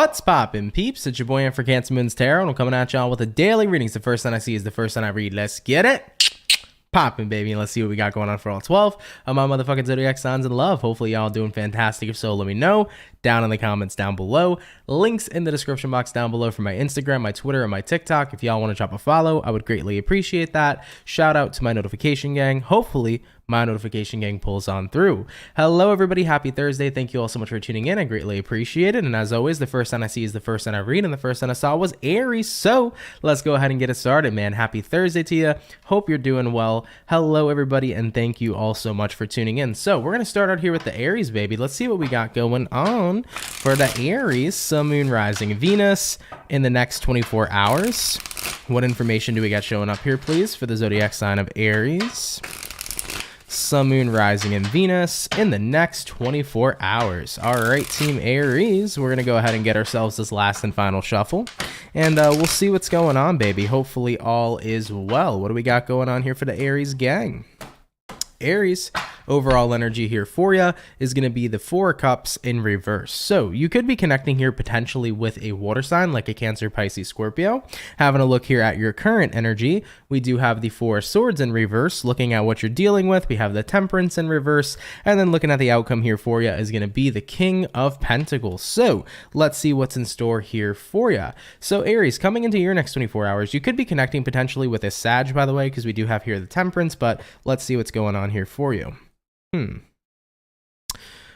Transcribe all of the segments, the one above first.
What's poppin', peeps? It's your boy for CancerMoonsTarot, and I'm coming at y'all with a daily reading. The first sign I see is the first sign I read. Let's get it poppin', baby. Let's see what we got going on for all 12 of my motherfucking zodiac signs in love. Hopefully y'all doing fantastic. If so, let me know down in the comments down below. Links in the description box down below for my Instagram, my Twitter, and my TikTok. If y'all want to drop a follow, I would greatly appreciate that. Shout out to my notification gang. Hopefully my notification gang pulls on through. Hello everybody, happy Thursday. Thank you all so much for tuning in. I greatly appreciate it. And as always, the first sign I see is the first sign I read, and the first sign I saw was Aries. So let's go ahead and get it started, man. Happy Thursday to you. Hope you're doing well. Hello everybody, and thank you all so much for tuning in. So we're gonna start out here with the Aries, baby. Let's see what we got going on for the Aries. Sun, Moon, Rising, Venus in the next 24 hours. What information do we got showing up here, please, for the zodiac sign of Aries? Sun, Moon, Rising, and Venus in the next 24 hours. All right, Team Aries, we're going to go ahead and get ourselves this last and final shuffle, and we'll see what's going on, baby. Hopefully all is well. What do we got going on here for the Aries gang? Aries, overall energy here for you is going to be the Four of Cups in reverse. So you could be connecting here potentially with a water sign like a Cancer, Pisces, Scorpio. Having a look here at your current energy, we do have the Four of Swords in reverse. Looking at what you're dealing with, we have the Temperance in reverse. And then looking at the outcome here for you is going to be the King of Pentacles. So let's see what's in store here for you. So Aries, coming into your next 24 hours, you could be connecting potentially with a Sag, by the way, because we do have here the Temperance, but let's see what's going on here for you.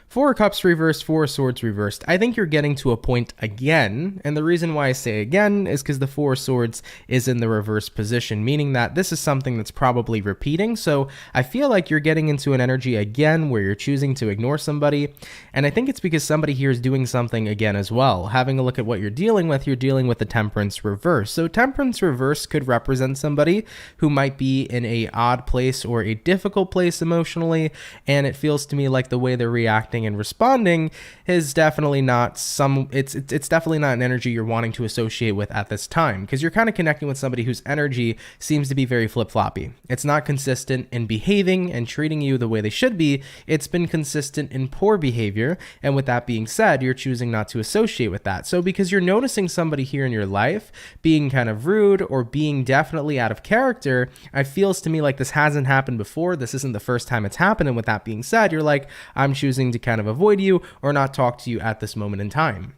Four of Cups reversed, Four of Swords reversed. I think you're getting to a point again, and the reason why I say again is because the Four of Swords is in the reverse position, meaning that this is something that's probably repeating. So I feel like you're getting into an energy again where you're choosing to ignore somebody, and I think it's because somebody here is doing something again as well. Having a look at what you're dealing with the Temperance reverse. So Temperance reverse could represent somebody who might be in a odd place or a difficult place emotionally, and it feels to me like the way they're reacting and responding is definitely not it's definitely not an energy you're wanting to associate with at this time, because you're kind of connecting with somebody whose energy seems to be very flip-floppy. It's not consistent in behaving and treating you the way they should be. It's been consistent in poor behavior, and with that being said, you're choosing not to associate with that. So because you're noticing somebody here in your life being kind of rude or being definitely out of character, it feels to me like this hasn't happened before. This isn't the first time it's happened, and with that being said, you're like, I'm choosing to kind of avoid you or not talk to you at this moment in time.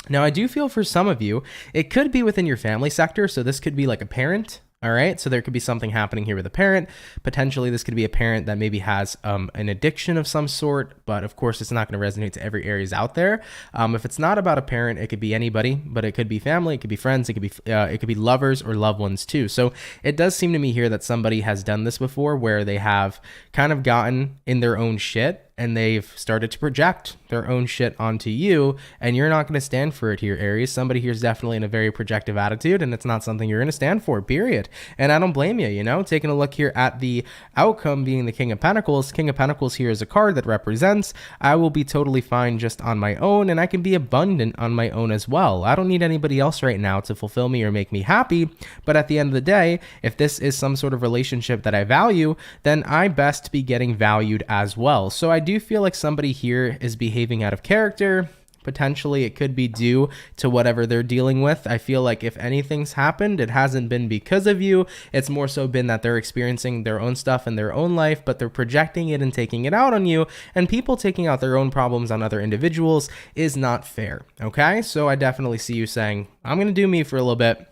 Now, I do feel for some of you, it could be within your family sector. So this could be like a parent. All right, so there could be something happening here with a parent. Potentially, this could be a parent that maybe has an addiction of some sort, but of course, it's not going to resonate to every Aries out there. If it's not about a parent, it could be anybody, but it could be family, it could be friends, it could be lovers or loved ones too. So it does seem to me here that somebody has done this before, where they have kind of gotten in their own shit, and they've started to project their own shit onto you, and you're not going to stand for it here, Aries. Somebody here is definitely in a very projective attitude, and it's not something you're going to stand for, period. And I don't blame you, you know? Taking a look here at the outcome being the King of Pentacles. King of Pentacles here is a card that represents I will be totally fine just on my own, and I can be abundant on my own as well. I don't need anybody else right now to fulfill me or make me happy, but at the end of the day, if this is some sort of relationship that I value, then I best be getting valued as well. So I do feel like somebody here is behaving out of character. Potentially it could be due to whatever they're dealing with. I feel like if anything's happened, it hasn't been because of you. It's more so been that they're experiencing their own stuff in their own life, but they're projecting it and taking it out on you. And people taking out their own problems on other individuals is not fair. Okay, so I definitely see you saying, I'm going to do me for a little bit.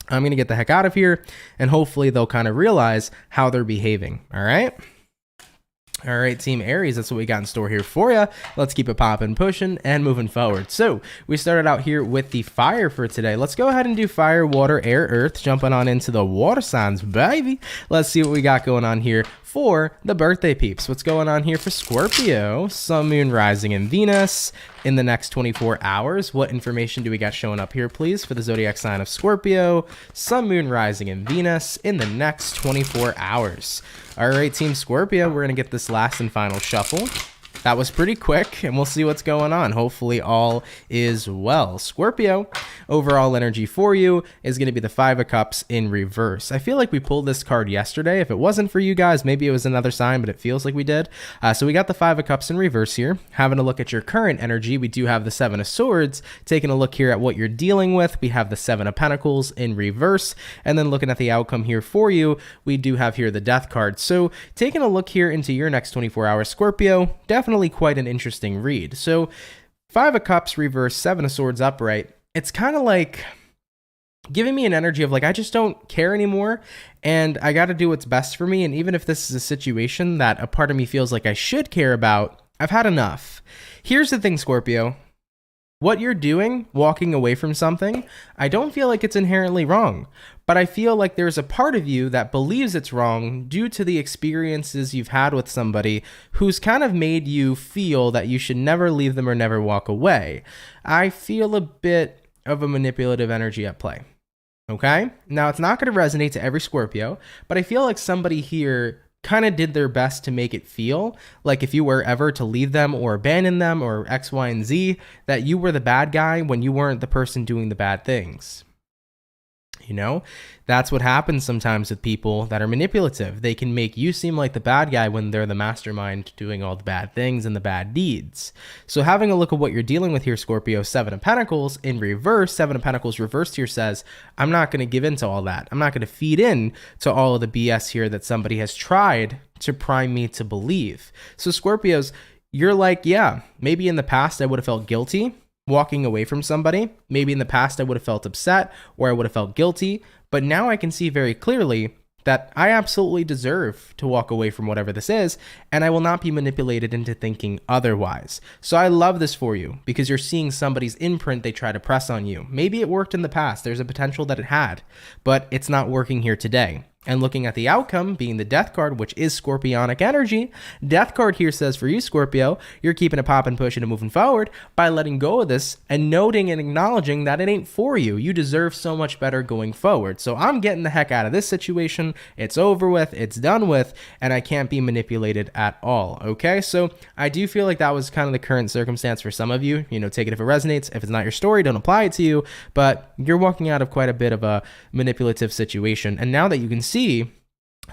I'm going to get the heck out of here. And hopefully they'll kind of realize how they're behaving. All right. All right, Team Aries, that's what we got in store here for you. Let's keep it popping, pushing, and moving forward. So we started out here with the fire for today. Let's go ahead and do fire, water, air, earth, jumping on into the water signs, baby. Let's see what we got going on here for the birthday peeps. What's going on here for Scorpio? Sun, Moon, Rising, and Venus in the next 24 hours. What information do we got showing up here, please, for the zodiac sign of Scorpio? Sun, Moon, Rising, and Venus in the next 24 hours. All right, Team Scorpio, we're going to get this last and final shuffle. That was pretty quick, and we'll see what's going on. Hopefully all is well. Scorpio, overall energy for you is going to be the Five of Cups in reverse. I feel like we pulled this card yesterday. If it wasn't for you guys, maybe it was another sign, but it feels like we did. So we got the Five of Cups in reverse here. Having a look at your current energy, we do have the Seven of Swords. Taking a look here at what you're dealing with, we have the Seven of Pentacles in reverse. And then looking at the outcome here for you, we do have here the Death card. So taking a look here into your next 24 hours, Scorpio, definitely quite an interesting read. So Five of Cups reverse, Seven of Swords upright. It's kind of like giving me an energy of like, I just don't care anymore and I got to do what's best for me. And even if this is a situation that a part of me feels like I should care about, I've had enough. Here's the thing, Scorpio. What you're doing, walking away from something, I don't feel like it's inherently wrong, but I feel like there's a part of you that believes it's wrong due to the experiences you've had with somebody who's kind of made you feel that you should never leave them or never walk away. I feel a bit of a manipulative energy at play. Okay? Now, it's not going to resonate to every Scorpio, but I feel like somebody here kind of did their best to make it feel like if you were ever to leave them or abandon them or X, Y, and Z, that you were the bad guy when you weren't the person doing the bad things. You know, that's what happens sometimes with people that are manipulative. They can make you seem like the bad guy when they're the mastermind doing all the bad things and the bad deeds. So having a look at what you're dealing with here, Scorpio, Seven of Pentacles in reverse, Seven of Pentacles reversed here says, I'm not going to give in to all that. I'm not going to feed in to all of the BS here that somebody has tried to prime me to believe. So Scorpios, you're like, yeah, maybe in the past I would have felt guilty walking away from somebody. Maybe in the past I would have felt upset or I would have felt guilty, but now I can see very clearly that I absolutely deserve to walk away from whatever this is, and I will not be manipulated into thinking otherwise. So I love this for you because you're seeing somebody's imprint they try to press on you. Maybe it worked in the past. There's a potential that it had, but it's not working here today. And looking at the outcome being the Death card, which is Scorpionic energy, Death card here says for you, Scorpio, you're keeping it popping, pushing, and moving forward by letting go of this and noting and acknowledging that it ain't for you. You deserve so much better going forward. So I'm getting the heck out of this situation. It's over with, it's done with, and I can't be manipulated at all. Okay, so I do feel like that was kind of the current circumstance for some of you. You know, take it if it resonates. If it's not your story, don't apply it to you. But you're walking out of quite a bit of a manipulative situation. And now that you can see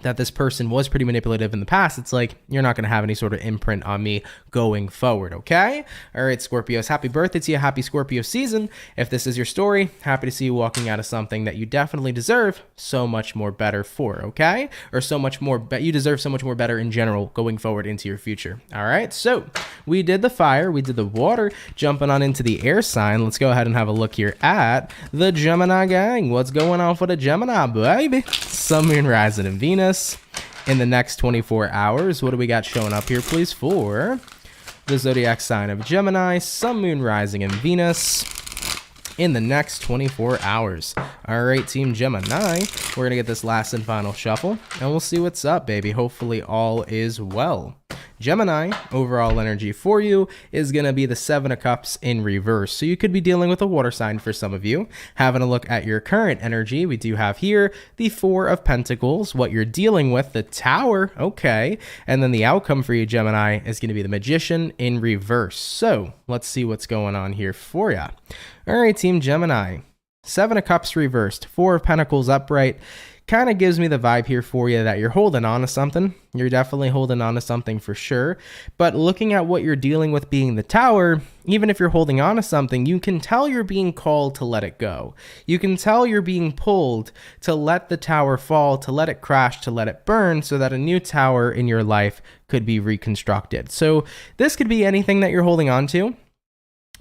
that this person was pretty manipulative in the past, it's like you're not going to have any sort of imprint on me going forward. Okay, all right, Scorpios, happy birthday to you. Happy Scorpio season. If this is your story, happy to see you walking out of something that you definitely deserve so much more better for. Okay, or so much more, you deserve so much more better in general going forward into your future. All right, so we did the fire, we did the water, jumping on into the air sign. Let's go ahead and have a look here at the Gemini gang. What's going on for the Gemini, baby? Sun, Moon, Rising, and Venus in the next 24 hours. What do we got showing up here, please, for the zodiac sign of Gemini, Sun, Moon, Rising, and Venus in the next 24 hours? All right, Team Gemini, we're going to get this last and final shuffle, and we'll see what's up, baby. Hopefully all is well. Gemini, overall energy for you is going to be the Seven of Cups in reverse. So you could be dealing with a water sign for some of you. Having a look at your current energy, we do have here the Four of Pentacles, what you're dealing with, the Tower, okay. And then the outcome for you, Gemini, is going to be the Magician in reverse. So let's see what's going on here for you. All right, Team Gemini, Seven of Cups reversed, Four of Pentacles upright. Kind of gives me the vibe here for you that you're holding on to something. You're definitely holding on to something for sure. But looking at what you're dealing with being the Tower, even if you're holding on to something, you can tell you're being called to let it go. You can tell you're being pulled to let the tower fall, to let it crash, to let it burn, so that a new tower in your life could be reconstructed. So this could be anything that you're holding on to.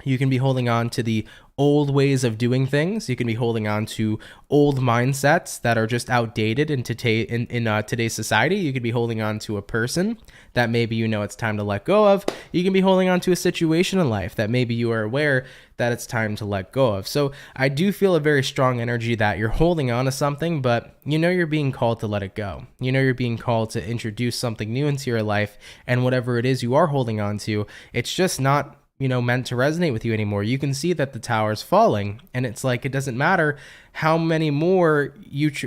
You can be holding on to the old ways of doing things. You can be holding on to old mindsets that are just outdated in today's society. You could be holding on to a person that maybe you know it's time to let go of. You can be holding on to a situation in life that maybe you are aware that it's time to let go of. So I do feel a very strong energy that you're holding on to something, but you know you're being called to let it go. You know you're being called to introduce something new into your life, and whatever it is you are holding on to, it's just not meant to resonate with you anymore. You can see that the tower's falling, and it's like, it doesn't matter how many more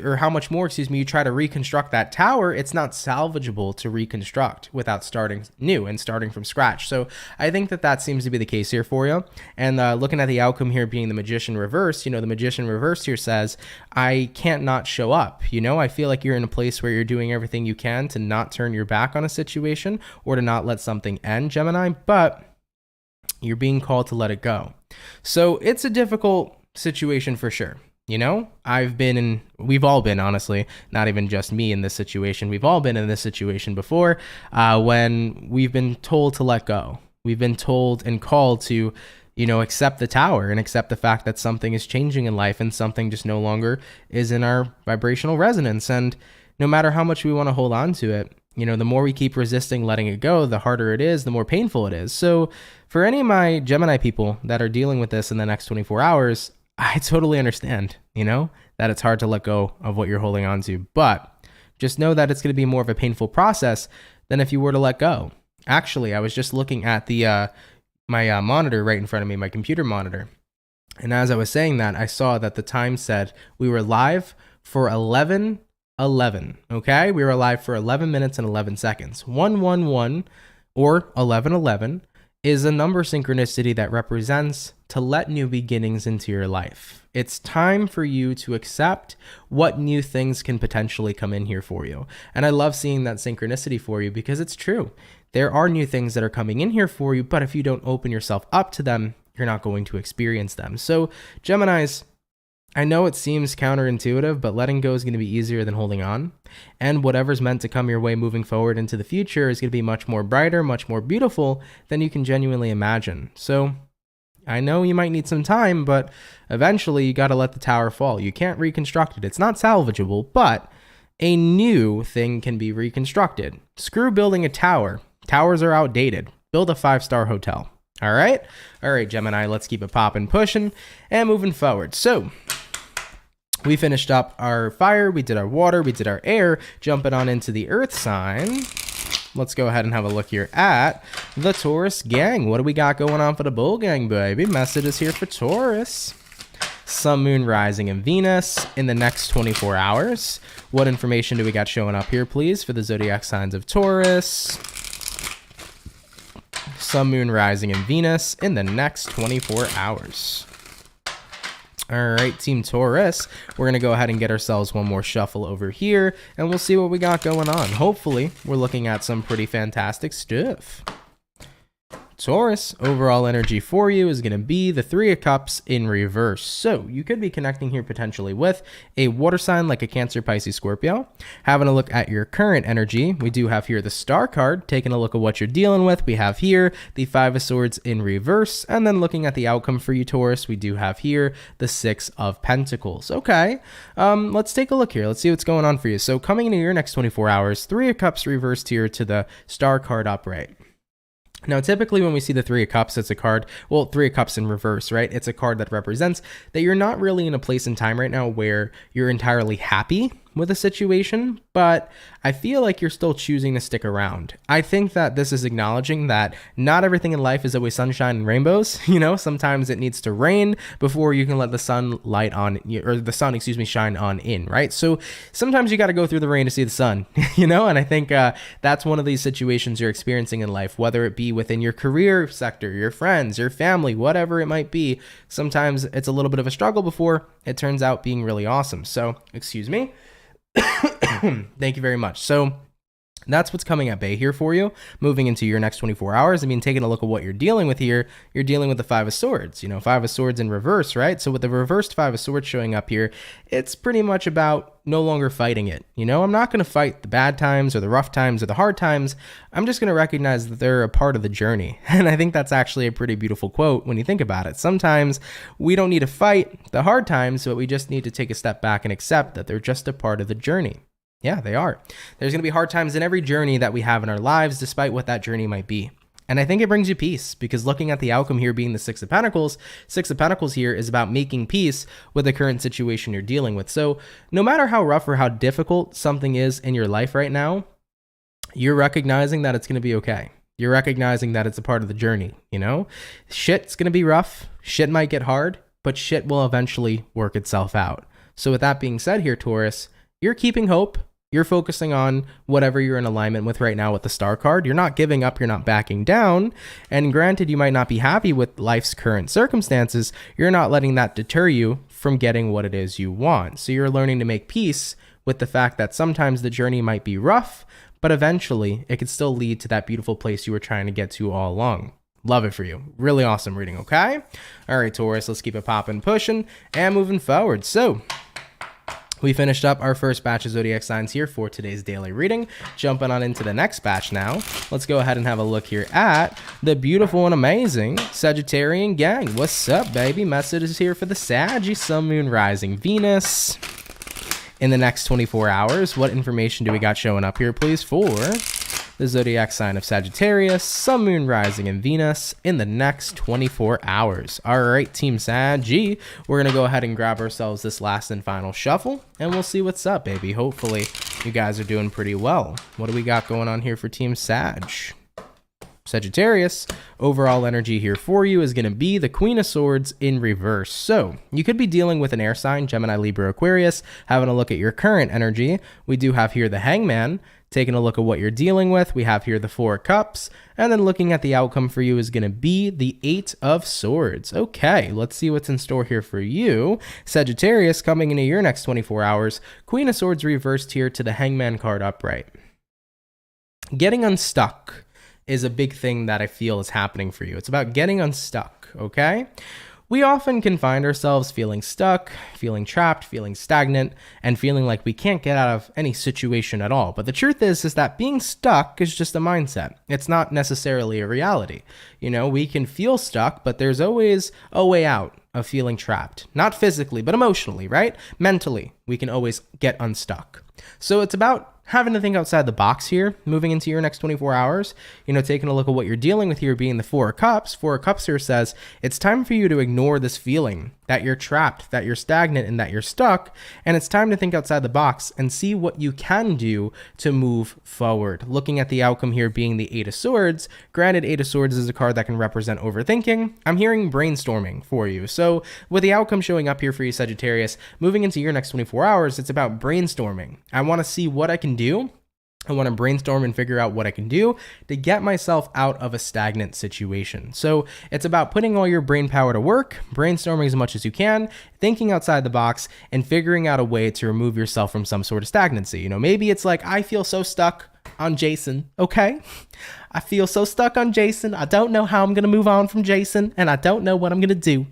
or how much more, excuse me, you try to reconstruct that tower. It's not salvageable to reconstruct without starting new and starting from scratch. So I think that seems to be the case here for you. And looking at the outcome here being the Magician reverse, the Magician reverse here says, I can't not show up. I feel like you're in a place where you're doing everything you can to not turn your back on a situation or to not let something end, Gemini, but you're being called to let it go. So it's a difficult situation for sure. We've all been, honestly, not even just me in this situation. We've all been in this situation before when we've been told to let go. We've been told and called to, accept the tower and accept the fact that something is changing in life and something just no longer is in our vibrational resonance. And no matter how much we want to hold on to it, the more we keep resisting letting it go, the harder it is, the more painful it is. So for any of my Gemini people that are dealing with this in the next 24 hours, I totally understand, that it's hard to let go of what you're holding on to. But just know that it's going to be more of a painful process than if you were to let go. Actually, I was just looking at the my monitor right in front of me, my computer monitor. And as I was saying that, I saw that the time said we were live for 11:11. Okay, we were live for 11 minutes and 11 seconds. 111 or 11:11 is a number synchronicity that represents to let new beginnings into your life. It's time for you to accept what new things can potentially come in here for you. And I love seeing that synchronicity for you because it's true. There are new things that are coming in here for you, but if you don't open yourself up to them, you're not going to experience them. So Geminis, I know it seems counterintuitive, but letting go is going to be easier than holding on. And whatever's meant to come your way moving forward into the future is going to be much more brighter, much more beautiful than you can genuinely imagine. So I know you might need some time, but eventually you got to let the tower fall. You can't reconstruct it. It's not salvageable, but a new thing can be reconstructed. Screw building a tower. Towers are outdated. Build a 5-star hotel. All right, Gemini, let's keep it popping, pushing, and moving forward. So we finished up our fire, we did our water, we did our air, jumping on into the earth sign. Let's go ahead and have a look here at the Taurus gang. What do we got going on for the bull gang, baby? Messages here for Taurus. Sun, Moon, Rising, and Venus in the next 24 hours. What information do we got showing up here, please, for the zodiac signs of Taurus? Sun, Moon, Rising, and Venus in the next 24 hours. All right, Team Taurus, we're going to go ahead and get ourselves one more shuffle over here, and we'll see what we got going on. Hopefully, we're looking at some pretty fantastic stuff. Taurus, overall energy for you is going to be the 3 of Cups in reverse. So you could be connecting here potentially with a water sign like a Cancer, Pisces, Scorpio. Having a look at your current energy, we do have here the Star card, taking a look at what you're dealing with. We have here the 5 of Swords in reverse. And then looking at the outcome for you, Taurus, we do have here the 6 of Pentacles. Okay, let's take a look here. Let's see what's going on for you. So coming into your next 24 hours, 3 of Cups reversed here to the Star card upright. Now, typically when we see the 3 of Cups, it's a card, well, 3 of Cups in reverse, right? It's a card that represents that you're not really in a place in time right now where you're entirely happy with a situation, but I feel like you're still choosing to stick around. I think that this is acknowledging that not everything in life is always sunshine and rainbows. Sometimes it needs to rain before you can let the sun light on, or the sun, shine on in, right? So sometimes you got to go through the rain to see the sun, and I think that's one of these situations you're experiencing in life, whether it be within your career sector, your friends, your family, whatever it might be. Sometimes it's a little bit of a struggle before it turns out being really awesome. So, excuse me. Thank you very much. So that's what's coming at bay here for you, moving into your next 24 hours. I mean, taking a look at what you're dealing with here, you're dealing with the 5 of Swords, 5 of Swords in reverse, right? So with the reversed 5 of Swords showing up here, it's pretty much about no longer fighting it. I'm not going to fight the bad times or the rough times or the hard times. I'm just going to recognize that they're a part of the journey. And I think that's actually a pretty beautiful quote when you think about it. Sometimes we don't need to fight the hard times, but we just need to take a step back and accept that they're just a part of the journey. Yeah, they are. There's going to be hard times in every journey that we have in our lives, despite what that journey might be. And I think it brings you peace, because looking at the outcome here being the 6 of Pentacles here is about making peace with the current situation you're dealing with. So no matter how rough or how difficult something is in your life right now, you're recognizing that it's going to be okay. You're recognizing that it's a part of the journey, you know? Shit's gonna be rough, shit might get hard, but shit will eventually work itself out. So with that being said here, Taurus, you're keeping hope. You're focusing on whatever you're in alignment with right now with the star card. You're not giving up. You're not backing down. And granted, you might not be happy with life's current circumstances. You're not letting that deter you from getting what it is you want. So you're learning to make peace with the fact that sometimes the journey might be rough, but eventually it could still lead to that beautiful place you were trying to get to all along. Love it for you. Really awesome reading, okay? All right, Taurus, let's keep it popping, pushing, and moving forward. So we finished up our first batch of zodiac signs here for today's daily reading. Jumping on into the next batch now. Let's go ahead and have a look here at the beautiful and amazing Sagittarian gang. What's up, baby? Message is here for the Saggy, Sun, Moon, Rising, Venus. In the next 24 hours, what information do we got showing up here, please, for the zodiac sign of Sagittarius, Sun, Moon, Rising, and Venus in the next 24 hours. All right, Team Saggy, we're going to go ahead and grab ourselves this last and final shuffle, and we'll see what's up, baby. Hopefully, you guys are doing pretty well. What do we got going on here for Team Sag? Sagittarius, overall energy here for you is going to be the Queen of Swords in reverse. So you could be dealing with an air sign, Gemini, Libra, Aquarius, having a look at your current energy. We do have here the Hangman, taking a look at what you're dealing with. We have here the Four of Cups, and then looking at the outcome for you is going to be the Eight of Swords. Okay, let's see what's in store here for you. Sagittarius, coming into your next 24 hours, Queen of Swords reversed here to the Hangman card upright. Getting unstuck is a big thing that I feel is happening for you. It's about getting unstuck, okay? We often can find ourselves feeling stuck, feeling trapped, feeling stagnant, and feeling like we can't get out of any situation at all. But the truth is that being stuck is just a mindset. It's not necessarily a reality. You know, we can feel stuck, but there's always a way out of feeling trapped. Not physically, but emotionally, right? Mentally, we can always get unstuck. So it's about having to think outside the box here, moving into your next 24 hours, you know, taking a look at what you're dealing with here being the Four of Cups. Four of Cups here says it's time for you to ignore this feeling that you're trapped, that you're stagnant, and that you're stuck. And it's time to think outside the box and see what you can do to move forward. Looking at the outcome here being the Eight of Swords. Granted, Eight of Swords is a card that can represent overthinking. I'm hearing brainstorming for you. So with the outcome showing up here for you, Sagittarius, moving into your next 24 hours, it's about brainstorming. I want to see what I can do. I want to brainstorm and figure out what I can do to get myself out of a stagnant situation. So it's about putting all your brain power to work, brainstorming as much as you can, thinking outside the box, and figuring out a way to remove yourself from some sort of stagnancy. You know, maybe it's like, I feel so stuck on Jason, okay? I feel so stuck on Jason. I don't know how I'm going to move on from Jason, and I don't know what I'm going to do.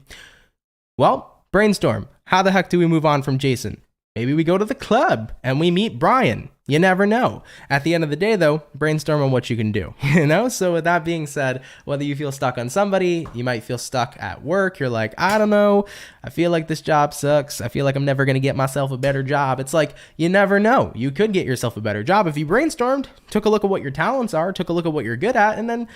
Well, brainstorm. How the heck do we move on from Jason? Maybe we go to the club and we meet Brian. You never know. At the end of the day, though, brainstorm on what you can do, you know? So with that being said, whether you feel stuck on somebody, you might feel stuck at work. You're like, I don't know. I feel like this job sucks. I feel like I'm never going to get myself a better job. It's like, you never know. You could get yourself a better job if you brainstormed, took a look at what your talents are, took a look at what you're good at, and then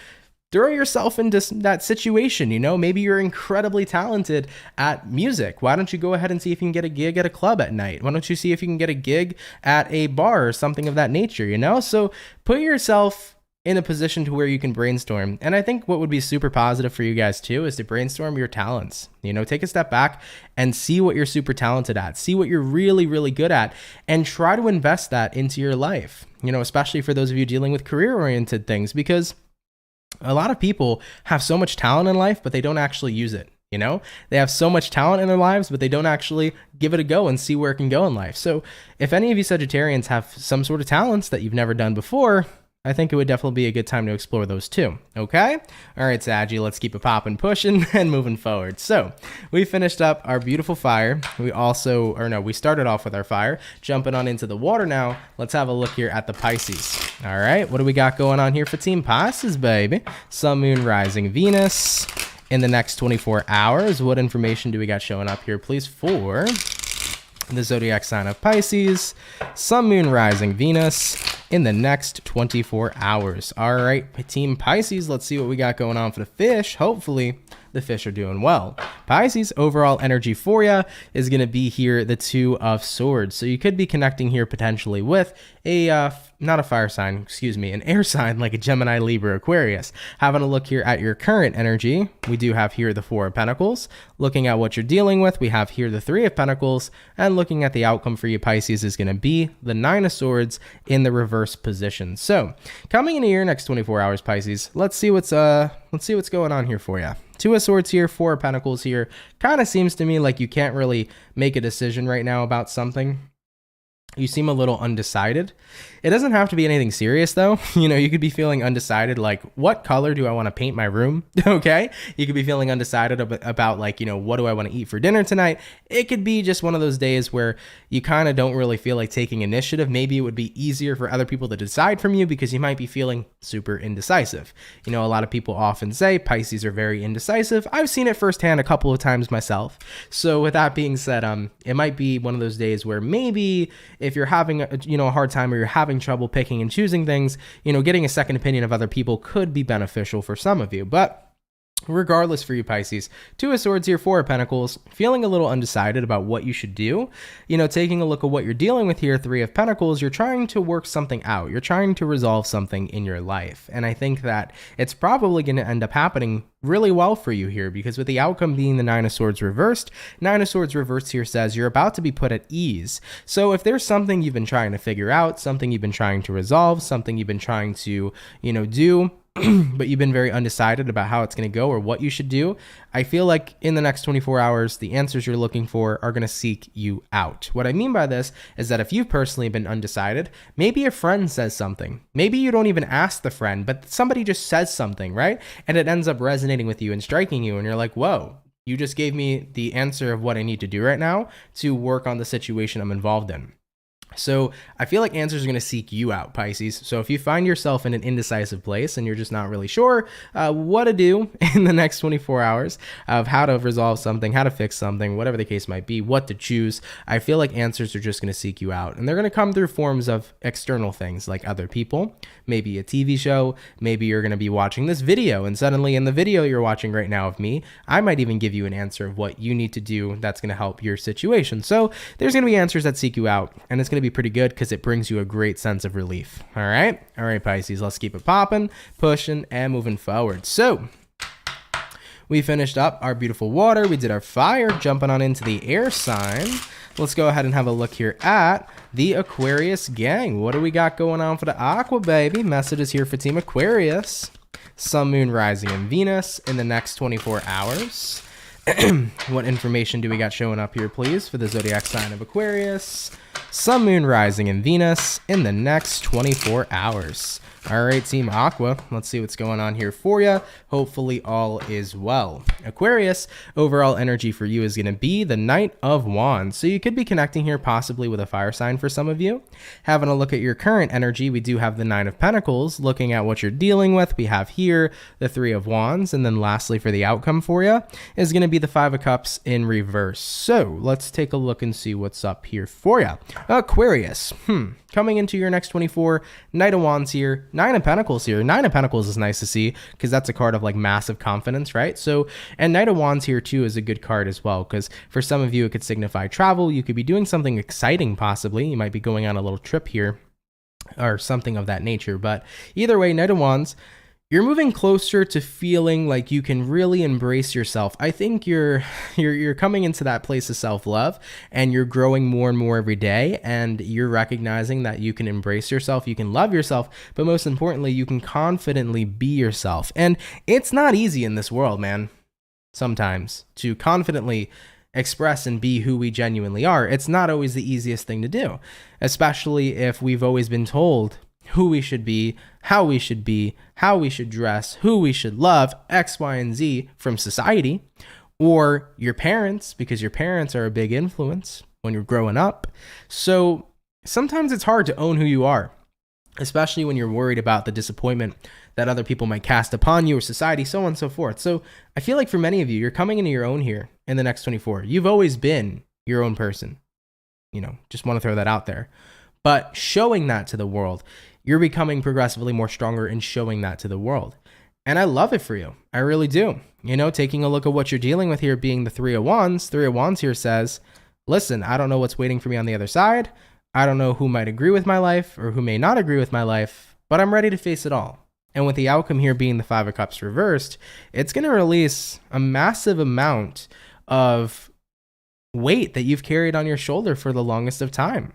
throw yourself into that situation. You know, maybe you're incredibly talented at music. Why don't you go ahead and see if you can get a gig at a club at night? Why don't you see if you can get a gig at a bar or something of that nature, you know? So put yourself in a position to where you can brainstorm. And I think what would be super positive for you guys too is to brainstorm your talents. You know, take a step back and see what you're super talented at, see what you're really, really good at, and try to invest that into your life, you know, especially for those of you dealing with career-oriented things, because a lot of people have so much talent in life, but they don't actually use it. You know, they have so much talent in their lives, but they don't actually give it a go and see where it can go in life. So if any of you Sagittarians have some sort of talents that you've never done before, I think it would definitely be a good time to explore those too. Okay? All right, Saggy, let's keep it popping, pushing, and moving forward. So we finished up our beautiful fire. We started off with our fire. Jumping on into the water now, let's have a look here at the Pisces. All right, what do we got going on here for Team Pisces, baby? Sun, Moon, Rising, Venus. In the next 24 hours, what information do we got showing up here, please, for the zodiac sign of Pisces, Sun, Moon, Rising, Venus in the next 24 hours. All right, Team Pisces, let's see what we got going on for the fish. Hopefully, the fish are doing well. Pisces, overall energy for you is going to be here the Two of Swords. So you could be connecting here potentially with a, not a fire sign, excuse me, an air sign like a Gemini, Libra, Aquarius. Having a look here at your current energy, we do have here the Four of Pentacles. Looking at what you're dealing with, we have here the Three of Pentacles. And looking at the outcome for you, Pisces, is going to be the Nine of Swords in the reverse position. So coming into your next 24 hours, Pisces, let's see what's going on here for you. Two of Swords here, Four of Pentacles here. Kind of seems to me like you can't really make a decision right now about something. You seem a little undecided. It doesn't have to be anything serious though. You could be feeling undecided, like, what color do I want to paint my room? Okay. You could be feeling undecided about like, what do I want to eat for dinner tonight? It could be just one of those days where you kind of don't really feel like taking initiative. Maybe it would be easier for other people to decide from you because you might be feeling super indecisive. A lot of people often say Pisces are very indecisive. I've seen it firsthand a couple of times myself. So with that being said, it might be one of those days where maybe if you're having a hard time or you're having trouble picking and choosing things, getting a second opinion of other people could be beneficial for some of you. But regardless for you, Pisces, Two of Swords here, Four of Pentacles, feeling a little undecided about what you should do. Taking a look at what you're dealing with here, Three of Pentacles, you're trying to work something out. You're trying to resolve something in your life. And I think that it's probably going to end up happening really well for you here, because with the outcome being the Nine of Swords reversed, Nine of Swords reversed here says you're about to be put at ease. So if there's something you've been trying to figure out, something you've been trying to resolve, something you've been trying to, do, but you've been very undecided about how it's going to go or what you should do, I feel like in the next 24 hours, the answers you're looking for are going to seek you out. What I mean by this is that if you've personally been undecided, maybe a friend says something. Maybe you don't even ask the friend, but somebody just says something, right? And it ends up resonating with you and striking you, and you're like, whoa, you just gave me the answer of what I need to do right now to work on the situation I'm involved in. So I feel like answers are going to seek you out, Pisces. So if you find yourself in an indecisive place and you're just not really sure what to do in the next 24 hours of how to resolve something, how to fix something, whatever the case might be, what to choose, I feel like answers are just going to seek you out. And they're going to come through forms of external things like other people, maybe a TV show, maybe you're going to be watching this video and suddenly in the video you're watching right now of me, I might even give you an answer of what you need to do that's going to help your situation. So there's going to be answers that seek you out, and it's going to be pretty good because it brings you a great sense of relief. All right, Pisces, let's keep it popping, pushing, and moving forward. So we finished up our beautiful water, we did our fire, jumping on into the air sign. Let's go ahead and have a look here at the Aquarius gang. What do we got going on for the Aqua baby? Messages here for Team Aquarius. Sun, Moon, Rising, and Venus in the next 24 hours. What information do we got showing up here, please, for the zodiac sign of Aquarius? Sun, Moon, Rising, and Venus in the next 24 hours. All right, Team Aqua, let's see what's going on here for you. Hopefully all is well. Aquarius, overall energy for you is going to be the Knight of Wands. So you could be connecting here possibly with a fire sign for some of you. Having a look at your current energy, we do have the Nine of Pentacles. Looking at what you're dealing with, we have here the Three of Wands. And then lastly, for the outcome for you, is going to be the Five of Cups in reverse. So let's take a look and see what's up here for you. Aquarius, coming into your next 24, Knight of Wands here, Nine of Pentacles here. Nine of Pentacles is nice to see because that's a card of like massive confidence, right? So, and Knight of Wands here too is a good card as well because for some of you it could signify travel. You could be doing something exciting possibly. You might be going on a little trip here or something of that nature. But either way, Knight of Wands, you're moving closer to feeling like you can really embrace yourself. I think you're coming into that place of self-love and you're growing more and more every day, and you're recognizing that you can embrace yourself, you can love yourself, but most importantly, you can confidently be yourself. And it's not easy in this world, man, sometimes to confidently express and be who we genuinely are. It's not always the easiest thing to do, especially if we've always been told who we should be, how we should dress, who we should love, X, Y, and Z from society, or your parents, because your parents are a big influence when you're growing up. So sometimes it's hard to own who you are, especially when you're worried about the disappointment that other people might cast upon you or society, so on and so forth. So I feel like for many of you, you're coming into your own here in the next 24. You've always been your own person. Just want to throw that out there. But showing that to the world, you're becoming progressively more stronger in showing that to the world. And I love it for you. I really do. You know, taking a look at what you're dealing with here being the Three of Wands here says, listen, I don't know what's waiting for me on the other side. I don't know who might agree with my life or who may not agree with my life, but I'm ready to face it all. And with the outcome here being the Five of Cups reversed, it's going to release a massive amount of weight that you've carried on your shoulder for the longest of time.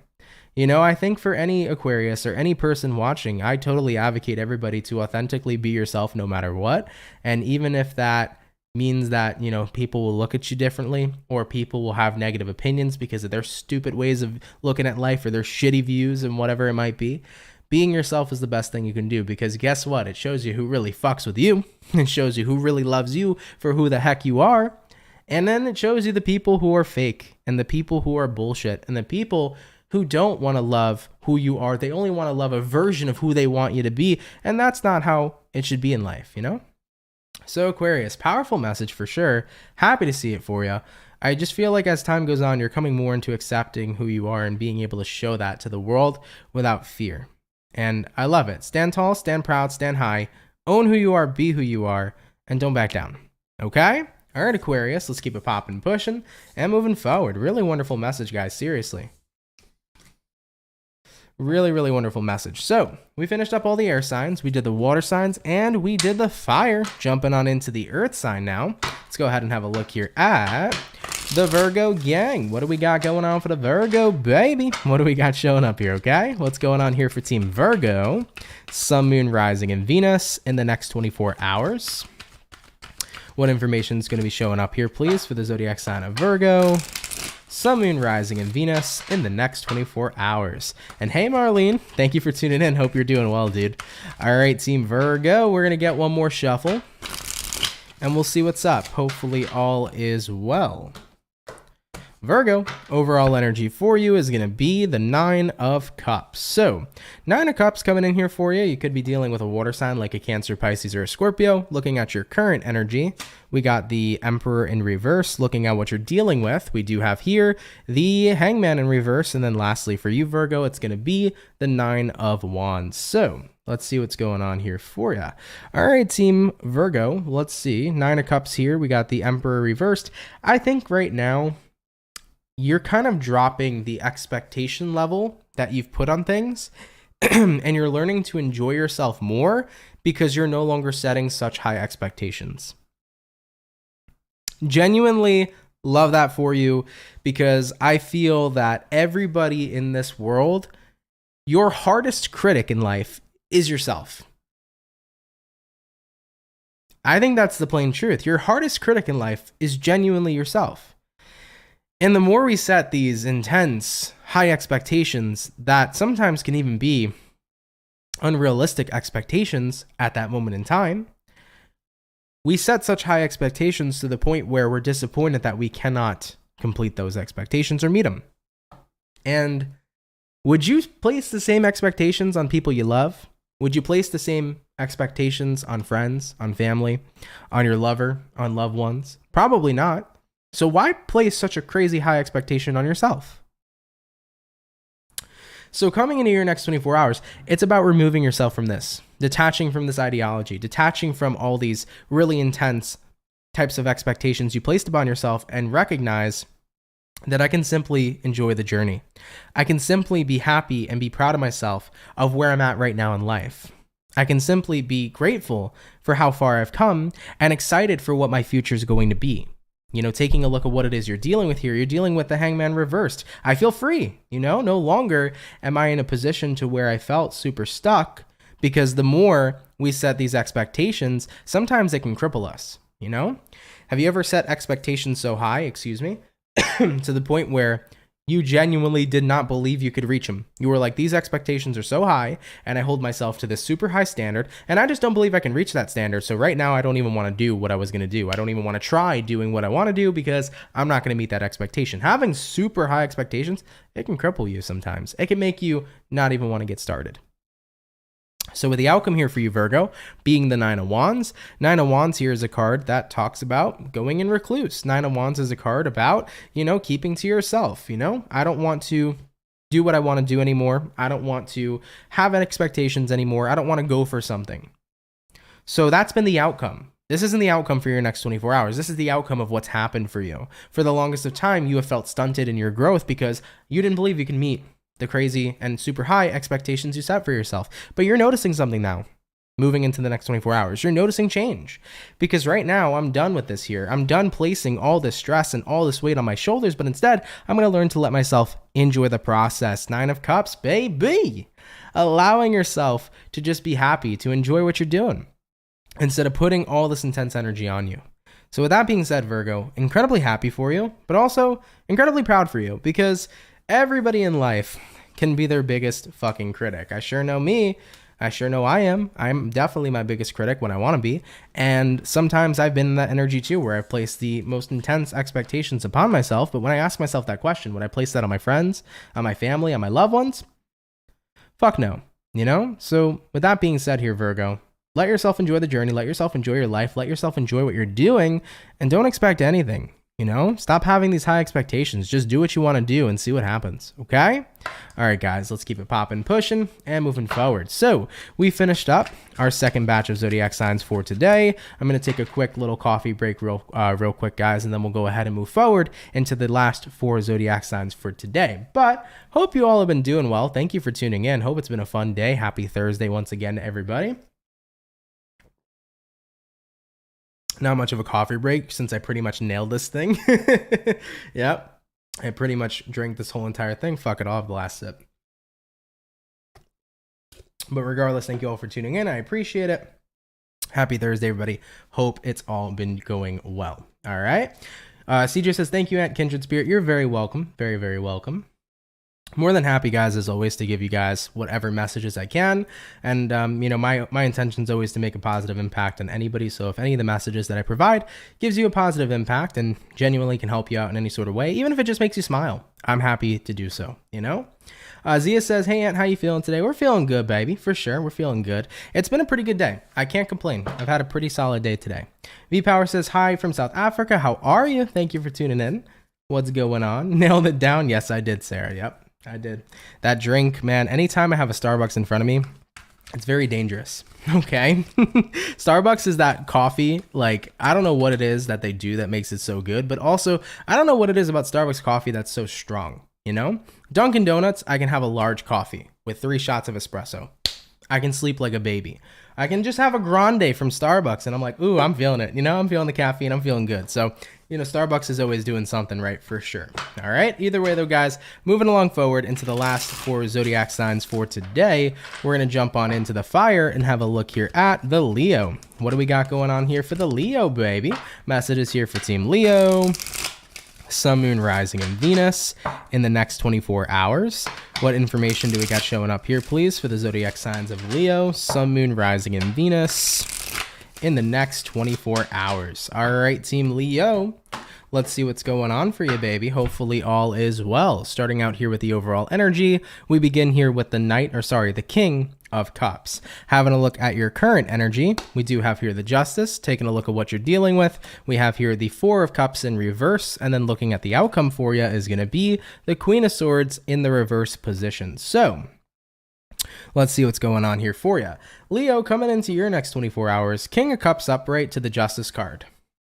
You know, I think for any Aquarius or any person watching, I totally advocate everybody to authentically be yourself no matter what. And even if that means that, you know, people will look at you differently or people will have negative opinions because of their stupid ways of looking at life or their shitty views and whatever it might be, being yourself is the best thing you can do, because guess what? It shows you who really fucks with you. It shows you who really loves you for who the heck you are. And then it shows you the people who are fake and the people who are bullshit and the people who don't want to love who you are. They only want to love a version of who they want you to be. And that's not how it should be in life, you know? So Aquarius, powerful message for sure. Happy to see it for you. I just feel like as time goes on, you're coming more into accepting who you are and being able to show that to the world without fear. And I love it. Stand tall, stand proud, stand high, own who you are, be who you are, and don't back down. Okay? All right, Aquarius, let's keep it popping, pushing, and moving forward. Really wonderful message, guys. Seriously. Really, really wonderful message. So we finished up all the air signs. We did the water signs and we did the fire. Jumping on into the earth sign now. Let's go ahead and have a look here at the Virgo gang. What do we got going on for the Virgo, baby? What do we got showing up here, okay? What's going on here for Team Virgo? Sun, Moon, Rising, and Venus in the next 24 hours. What information is going to be showing up here, please, for the zodiac sign of Virgo? Sun, Moon, Rising, and Venus in the next 24 hours. And hey, Marlene, thank you for tuning in. Hope you're doing well, dude. All right, Team Virgo, we're going to get one more shuffle, and we'll see what's up. Hopefully all is well. Virgo, overall energy for you is going to be the Nine of Cups. So, Nine of Cups coming in here for you. You could be dealing with a water sign like a Cancer, Pisces, or a Scorpio. Looking at your current energy, we got the Emperor in reverse. Looking at what you're dealing with, we do have here the Hangman in reverse. And then lastly, for you, Virgo, it's going to be the Nine of Wands. So, let's see what's going on here for you. All right, Team Virgo, let's see. Nine of Cups here. We got the Emperor reversed. I think right now, you're kind of dropping the expectation level that you've put on things and you're learning to enjoy yourself more because you're no longer setting such high expectations. Genuinely love that for you, because I feel that everybody in this world, your hardest critic in life is yourself. I think that's the plain truth. Your hardest critic in life is genuinely yourself. And the more we set these intense, high expectations that sometimes can even be unrealistic expectations at that moment in time, we set such high expectations to the point where we're disappointed that we cannot complete those expectations or meet them. And would you place the same expectations on people you love? Would you place the same expectations on friends, on family, on your lover, on loved ones? Probably not. So why place such a crazy high expectation on yourself? So coming into your next 24 hours, it's about removing yourself from this, detaching from this ideology, detaching from all these really intense types of expectations you placed upon yourself, and recognize that I can simply enjoy the journey. I can simply be happy and be proud of myself of where I'm at right now in life. I can simply be grateful for how far I've come and excited for what my future is going to be. You know, taking a look at what it is you're dealing with here, you're dealing with the Hangman reversed. I feel free, you know, no longer am I in a position to where I felt super stuck, because the more we set these expectations, sometimes it can cripple us, you know? Have you ever set expectations so high, to the point where you genuinely did not believe you could reach them? You were like, these expectations are so high, and I hold myself to this super high standard, and I just don't believe I can reach that standard. So right now, I don't even want to do what I was going to do. I don't even want to try doing what I want to do because I'm not going to meet that expectation. Having super high expectations, it can cripple you sometimes. It can make you not even want to get started. So with the outcome here for you, Virgo, being the Nine of Wands here is a card that talks about going in recluse. Nine of Wands is a card about, you know, keeping to yourself. You know, I don't want to do what I want to do anymore. I don't want to have expectations anymore. I don't want to go for something. So that's been the outcome. This isn't the outcome for your next 24 hours. This is the outcome of what's happened for you. For the longest of time, you have felt stunted in your growth because you didn't believe you can meet the crazy and super high expectations you set for yourself. But you're noticing something now. Moving into the next 24 hours, you're noticing change. Because right now, I'm done with this here. I'm done placing all this stress and all this weight on my shoulders, but instead, I'm going to learn to let myself enjoy the process. 9 of Cups, baby. Allowing yourself to just be happy, to enjoy what you're doing, instead of putting all this intense energy on you. So with that being said, Virgo, incredibly happy for you, but also incredibly proud for you, because everybody in life can be their biggest fucking critic. I sure know me. I sure know I am. I'm definitely my biggest critic when I want to be. And sometimes I've been in that energy too, where I've placed the most intense expectations upon myself. But when I ask myself that question, would I place that on my friends, on my family, on my loved ones? Fuck no, you know? So with that being said here, Virgo, let yourself enjoy the journey. Let yourself enjoy your life. Let yourself enjoy what you're doing, and don't expect anything. You know, stop having these high expectations. Just do what you want to do and see what happens. Okay? All right, guys, let's keep it popping, pushing, and moving forward. So we finished up our second batch of zodiac signs for today. I'm going to take a quick little coffee break real quick, guys, and then we'll go ahead and move forward into the last 4 zodiac signs for today. But hope you all have been doing well. Thank you for tuning in. Hope it's been a fun day. Happy Thursday once again to everybody. Not much of a coffee break since I pretty much nailed this thing. Yep. I pretty much drank this whole entire thing. Fuck it, I'll have the last sip. But regardless, thank you all for tuning in. I appreciate it. Happy Thursday, everybody. Hope it's all been going well. All right. CJ says, thank you, Aunt Kindred Spirit. You're very welcome. Very, very welcome. More than happy, guys, as always, to give you guys whatever messages I can. And, you know, my intention is always to make a positive impact on anybody. So if any of the messages that I provide gives you a positive impact and genuinely can help you out in any sort of way, even if it just makes you smile, I'm happy to do so, you know? Zia says, hey, Aunt, how you feeling today? We're feeling good, baby. For sure. We're feeling good. It's been a pretty good day. I can't complain. I've had a pretty solid day today. V-Power says, hi from South Africa. How are you? Thank you for tuning in. What's going on? Nailed it down. Yes, I did, Sarah. Yep. I did. That drink, man, anytime I have a Starbucks in front of me, it's very dangerous. Okay. Starbucks is that coffee. Like, I don't know what it is that they do that makes it so good, but also I don't know what it is about Starbucks coffee that's so strong. You know, Dunkin' Donuts, I can have a large coffee with 3 shots of espresso. I can sleep like a baby. I can just have a grande from Starbucks and I'm like, ooh, I'm feeling it. You know, I'm feeling the caffeine. I'm feeling good. So, you know, Starbucks is always doing something right for sure. All right. Either way, though, guys, moving along forward into the last 4 zodiac signs for today, we're going to jump on into the fire and have a look here at the Leo. What do we got going on here for the Leo, baby? Messages here for Team Leo. Sun, Moon, Rising, and Venus in the next 24 hours. What information do we got showing up here, please, for the zodiac signs of Leo, Sun, Moon, Rising, and Venus in the next 24 hours? All right, Team Leo, let's see what's going on for you, baby. Hopefully all is well. Starting out here with the overall energy, we begin here with the King of Cups. Having a look at your current energy, we do have here the Justice, taking a look at what you're dealing with. We have here the 4 of Cups in reverse, and then looking at the outcome for you is going to be the Queen of Swords in the reverse position. So let's see what's going on here for you. Leo, coming into your next 24 hours, King of Cups upright to the Justice card.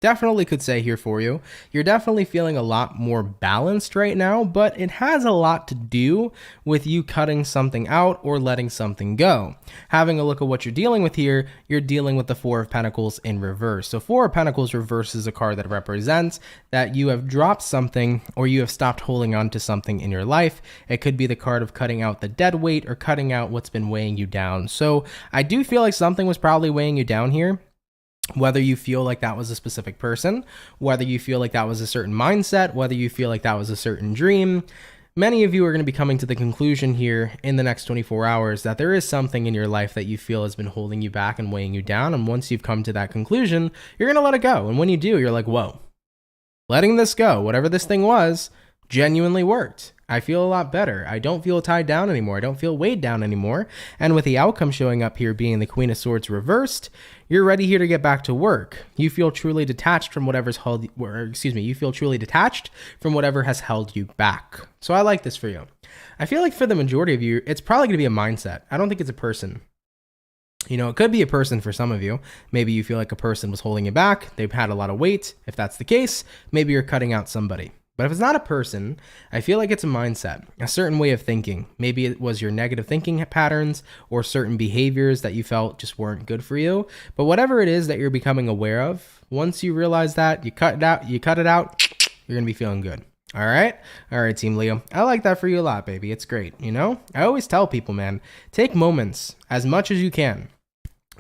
Definitely could say here for you, you're definitely feeling a lot more balanced right now, but it has a lot to do with you cutting something out or letting something go. Having a look at what you're dealing with here, you're dealing with the 4 of Pentacles in reverse. So 4 of Pentacles reverse is a card that represents that you have dropped something or you have stopped holding on to something in your life. It could be the card of cutting out the dead weight or cutting out what's been weighing you down. So I do feel like something was probably weighing you down here. Whether you feel like that was a specific person, whether you feel like that was a certain mindset, whether you feel like that was a certain dream, many of you are going to be coming to the conclusion here in the next 24 hours that there is something in your life that you feel has been holding you back and weighing you down. And once you've come to that conclusion, you're going to let it go. And when you do, you're like, whoa, letting this go, whatever this thing was, genuinely worked. I feel a lot better. I don't feel tied down anymore. I don't feel weighed down anymore. And with the outcome showing up here being the Queen of Swords reversed, you're ready here to get back to work. You feel truly detached from you feel truly detached from whatever has held you back. So I like this for you. I feel like for the majority of you, it's probably going to be a mindset. I don't think it's a person. You know, it could be a person for some of you. Maybe you feel like a person was holding you back. They've had a lot of weight. If that's the case, maybe you're cutting out somebody. But if it's not a person, I feel like it's a mindset, a certain way of thinking. Maybe it was your negative thinking patterns or certain behaviors that you felt just weren't good for you. But whatever it is that you're becoming aware of, once you realize that, you cut it out, you're going to be feeling good. All right, Team Leo. I like that for you a lot, baby. It's great. You know, I always tell people, man, take moments as much as you can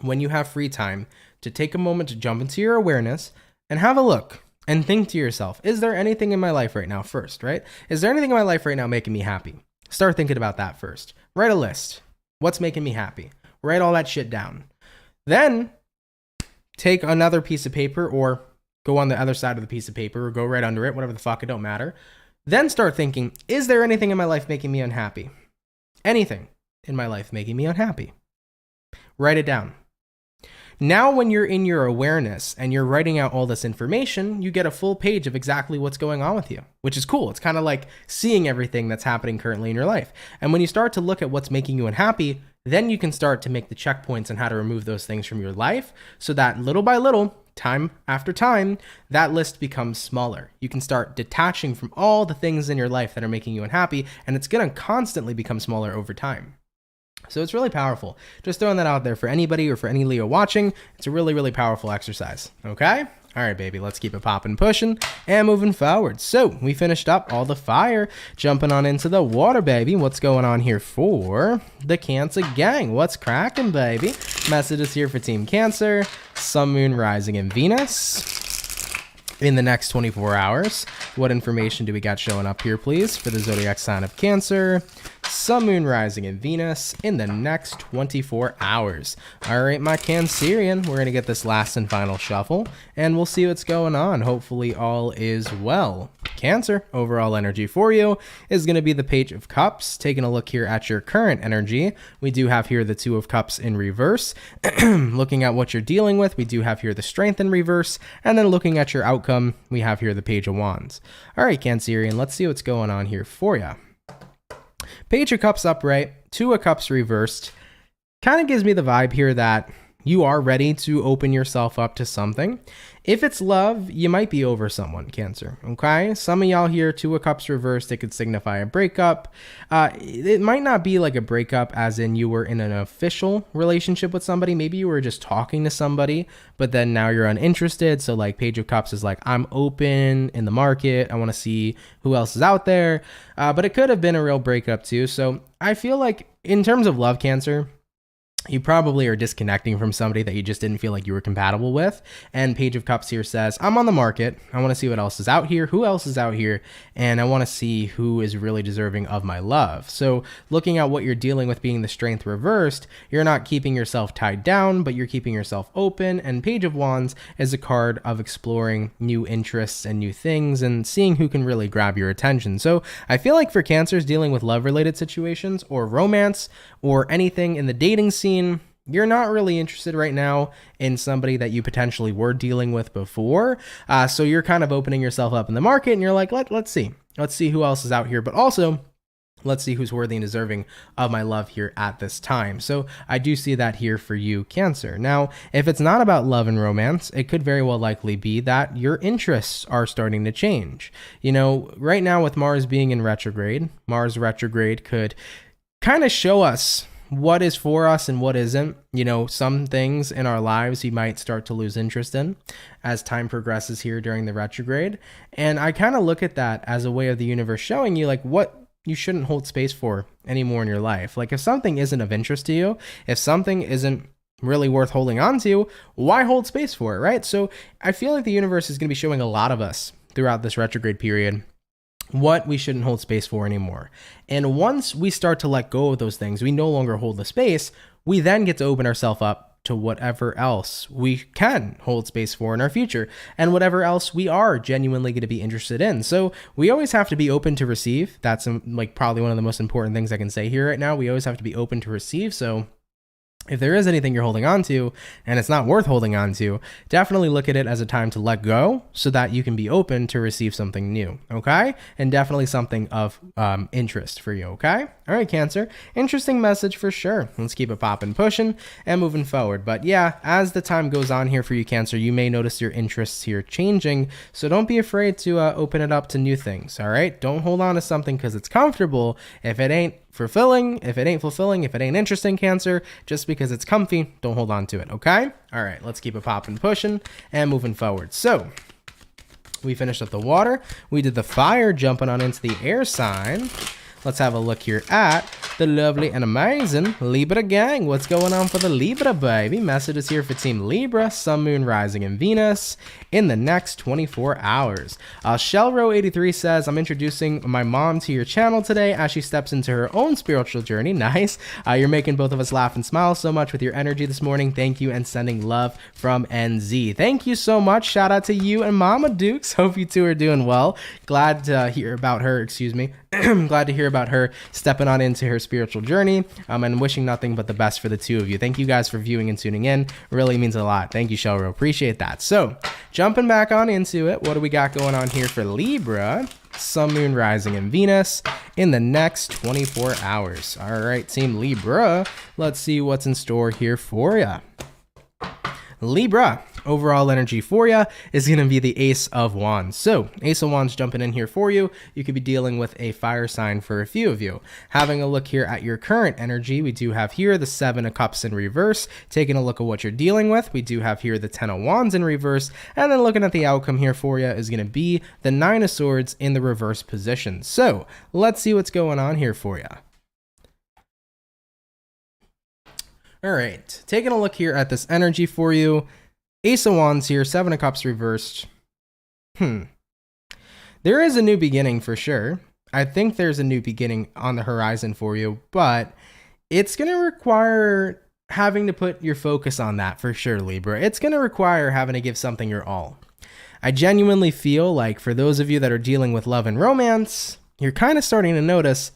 when you have free time to take a moment to jump into your awareness and have a look and think to yourself, is there anything in my life right now first, right? Is there anything in my life right now making me happy? Start thinking about that first. Write a list. What's making me happy? Write all that shit down. Then take another piece of paper or go on the other side of the piece of paper or go right under it, whatever the fuck, it don't matter. Then start thinking, is there anything in my life making me unhappy? Anything in my life making me unhappy? Write it down. Now, when you're in your awareness and you're writing out all this information, you get a full page of exactly what's going on with you, which is cool. It's kind of like seeing everything that's happening currently in your life. And when you start to look at what's making you unhappy, then you can start to make the checkpoints on how to remove those things from your life so that little by little, time after time, that list becomes smaller. You can start detaching from all the things in your life that are making you unhappy, and it's going to constantly become smaller over time. So it's really powerful. Just throwing that out there for anybody or for any Leo watching. It's a really, really powerful exercise. Okay? All right, baby, let's keep it popping, pushing, and moving forward. So we finished up all the fire, jumping on into the water, baby. What's going on here for the Cancer gang? What's cracking, baby? Messages here for Team Cancer, Sun, Moon, Rising, and Venus in the next 24 hours. What information do we got showing up here, please, for the zodiac sign of Cancer, Sun, Moon, Rising, and Venus in the next 24 hours. All right, my Cancerian, we're going to get this last and final shuffle, and we'll see what's going on. Hopefully all is well. Cancer, overall energy for you is going to be the Page of Cups. Taking a look here at your current energy, we do have here the Two of Cups in reverse. Looking at what you're dealing with, we do have here the Strength in reverse, and then looking at your outcome, we have here the Page of Wands. All right, Cancerian, let's see what's going on here for you. Page of Cups upright, Two of Cups reversed. Kind of gives me the vibe here that you are ready to open yourself up to something. If it's love, you might be over someone, Cancer, okay? Some of y'all here, Two of Cups reversed, it could signify a breakup. It might not be like a breakup as in you were in an official relationship with somebody. Maybe you were just talking to somebody, but then now you're uninterested. So like Page of Cups is like, I'm open in the market. I want to see who else is out there. But it could have been a real breakup too. So I feel like in terms of love, Cancer, you probably are disconnecting from somebody that you just didn't feel like you were compatible with. And Page of Cups here says, I'm on the market. I want to see what else is out here, who else is out here, and I want to see who is really deserving of my love. So looking at what you're dealing with being the Strength reversed, you're not keeping yourself tied down, but you're keeping yourself open. And Page of Wands is a card of exploring new interests and new things and seeing who can really grab your attention. So I feel like for Cancers dealing with love-related situations or romance or anything in the dating scene, you're not really interested right now in somebody that you potentially were dealing with before. So you're kind of opening yourself up in the market and you're like, let's see who else is out here, but also let's see who's worthy and deserving of my love here at this time. So I do see that here for you, Cancer. Now, if it's not about love and romance, it could very well likely be that your interests are starting to change. You know, right now with Mars being in retrograde, Mars retrograde could kind of show us what is for us and what isn't. You know, some things in our lives you might start to lose interest in as time progresses here during the retrograde. And I kind of look at that as a way of the universe showing you like what you shouldn't hold space for anymore in your life. Like if something isn't of interest to you, if something isn't really worth holding on to, why hold space for it, right? So I feel like the universe is going to be showing a lot of us throughout this retrograde period what we shouldn't hold space for anymore. And once we start to let go of those things, we no longer hold the space, we then get to open ourselves up to whatever else we can hold space for in our future and whatever else we are genuinely going to be interested in. So we always have to be open to receive. That's like probably one of the most important things I can say here right now. We always have to be open to receive. So if there is anything you're holding on to and it's not worth holding on to, definitely look at it as a time to let go so that you can be open to receive something new, okay? And definitely something of interest for you, okay? All right, Cancer. Interesting message for sure. Let's keep it popping, pushing, and moving forward. But yeah, as the time goes on here for you, Cancer, you may notice your interests here changing. So don't be afraid to open it up to new things. All right. Don't hold on to something because it's comfortable. If it ain't fulfilling, if it ain't interesting, Cancer, just because it's comfy, don't hold on to it. Okay. All right. Let's keep it popping, pushing, and moving forward. So we finished up the water. We did the fire, jumping on into the air sign. Let's have a look here at the lovely and amazing Libra gang. What's going on for the Libra, baby? Messages here for Team Libra, Sun, Moon, Rising, and Venus in the next 24 hours. Shellrow83 says, I'm introducing my mom to your channel today as she steps into her own spiritual journey. Nice. You're making both of us laugh and smile so much with your energy this morning. Thank you, and sending love from NZ. Thank you so much. Shout out to you and Mama Dukes. Hope you two are doing well. Glad to hear about her, excuse me. Glad to hear about her stepping on into her spiritual journey, and wishing nothing but the best for the two of you. Thank you guys for viewing and tuning in. Really means a lot. Thank you, Shellro. Appreciate that. So jumping back on into it, what do we got going on here for Libra? Sun, Moon, Rising, and Venus in the next 24 hours. All right, Team Libra, let's see what's in store here for you. Libra, overall energy for you is going to be the Ace of Wands. So Ace of Wands jumping in here for you. You could be dealing with a fire sign for a few of you. Having a look here at your current energy, we do have here the Seven of Cups in reverse. Taking a look at what you're dealing with, we do have here the Ten of Wands in reverse. And then looking at the outcome here for you is going to be the Nine of Swords in the reverse position. So let's see what's going on here for you. All right, taking a look here at this energy for you. Ace of Wands here, Seven of Cups reversed. There is a new beginning for sure. I think there's a new beginning on the horizon for you, but it's going to require having to put your focus on that for sure, Libra. It's going to require having to give something your all. I genuinely feel like for those of you that are dealing with love and romance, you're kind of starting to notice,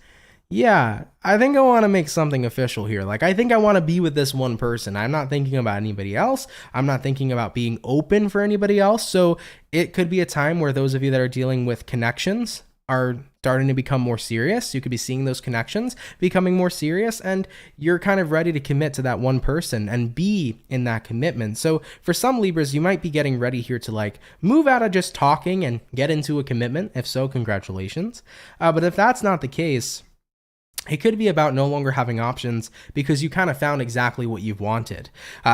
yeah, I think I want to make something official here. Like, I think I want to be with this one person. I'm not thinking about anybody else. I'm not thinking about being open for anybody else. So it could be a time where those of you that are dealing with connections are starting to become more serious. You could be seeing those connections becoming more serious, and you're kind of ready to commit to that one person and be in that commitment. So for some Libras, you might be getting ready here to like move out of just talking and get into a commitment. If so, congratulations. But if that's not the case, it could be about no longer having options because you kind of found exactly what you've wanted.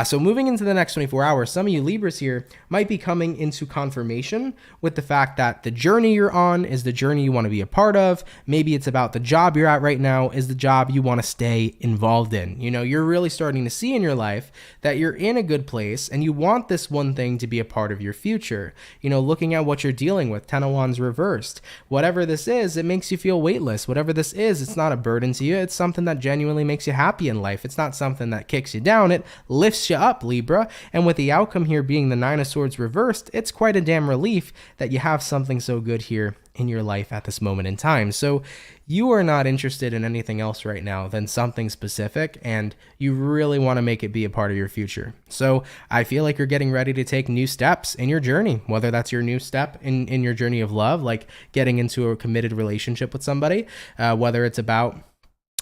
So moving into the next 24 hours, some of you Libras here might be coming into confirmation with the fact that the journey you're on is the journey you want to be a part of. Maybe it's about the job you're at right now is the job you want to stay involved in. You know, you're really starting to see in your life that you're in a good place and you want this one thing to be a part of your future. You know, looking at what you're dealing with, Ten of Wands reversed. Whatever this is, it makes you feel weightless. Whatever this is, it's not a burden to you. It's something that genuinely makes you happy in life. It's not something that kicks you down. It lifts you up, Libra. And with the outcome here being the Nine of Swords reversed, it's quite a damn relief that you have something so good here in your life at this moment in time. So you are not interested in anything else right now than something specific, and you really want to make it be a part of your future. So I feel like you're getting ready to take new steps in your journey, whether that's your new step in your journey of love, like getting into a committed relationship with somebody, whether it's about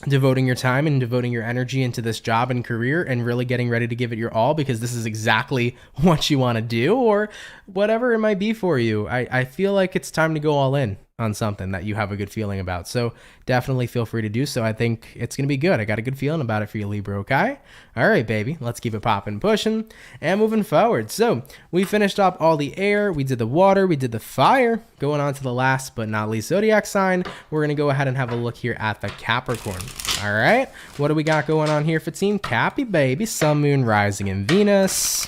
devoting your time and devoting your energy into this job and career and really getting ready to give it your all because this is exactly what you want to do, or whatever it might be for you. I feel like it's time to go all in on something that you have a good feeling about. So definitely feel free to do so. I think it's going to be good. I got a good feeling about it for you, Libra, okay? All right, baby. Let's keep it popping, pushing, and moving forward. So we finished up all the air. We did the water. We did the fire. Going on to the last but not least zodiac sign, we're going to go ahead and have a look here at the Capricorn. All right. What do we got going on here for Team Cappy, baby? Sun, Moon, Rising, and Venus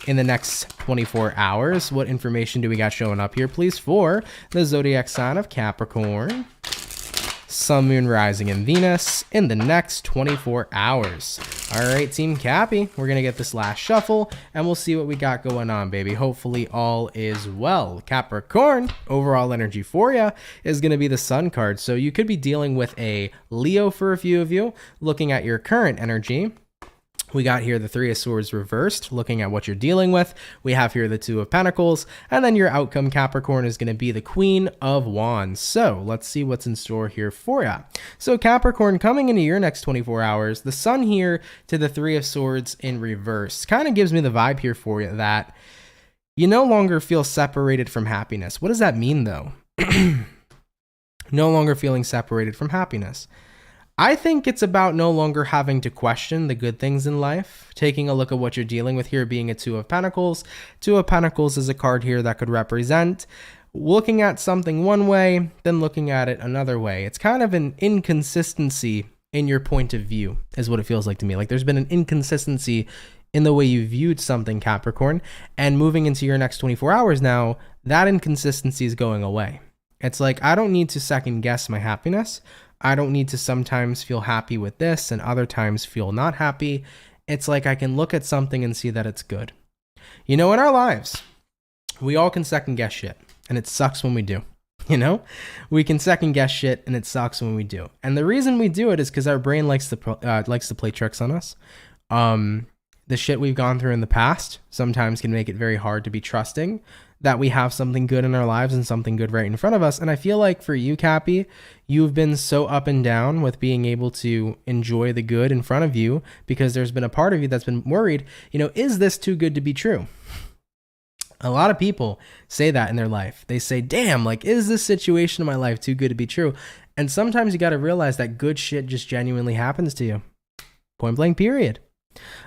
in the next 24 hours. What information do we got showing up here, please, for the zodiac sign of Capricorn? Sun, Moon, Rising, and Venus in the next 24 hours. All right, Team Cappy, we're going to get this last shuffle, and we'll see what we got going on, baby. Hopefully all is well. Capricorn, overall energy for you is going to be the Sun card. So you could be dealing with a Leo for a few of you. Looking at your current energy, We got here the Three of Swords reversed, looking at what you're dealing with. We have here the Two of Pentacles, and then your outcome, Capricorn, is going to be the Queen of Wands. So let's see what's in store here for you. So Capricorn, coming into your next 24 hours, the Sun here to the Three of Swords in reverse kind of gives me the vibe here for you that you no longer feel separated from happiness. What does that mean, though? No longer feeling separated from happiness. I think it's about no longer having to question the good things in life, taking a look at what you're dealing with here being a Two of Pentacles. Two of Pentacles is a card here that could represent looking at something one way, then looking at it another way. It's kind of an inconsistency in your point of view is what it feels like to me. Like there's been an inconsistency in the way you viewed something, Capricorn, and moving into your next 24 hours now, that inconsistency is going away. It's like, I don't need to second guess my happiness. I don't need to sometimes feel happy with this and other times feel not happy. It's like I can look at something and see that it's good. You know, in our lives, we all can second guess shit, and it sucks when we do. You know, we can second guess shit, and it sucks when we do. And the reason we do it is because our brain likes to play tricks on us. The shit we've gone through in the past sometimes can make it very hard to be trusting that we have something good in our lives and something good right in front of us. And I feel like for you, Cappy, you've been so up and down with being able to enjoy the good in front of you because there's been a part of you that's been worried, you know, is this too good to be true? A lot of people say that in their life. They say, damn, like, is this situation in my life too good to be true? And sometimes you got to realize that good shit just genuinely happens to you. Point blank, period.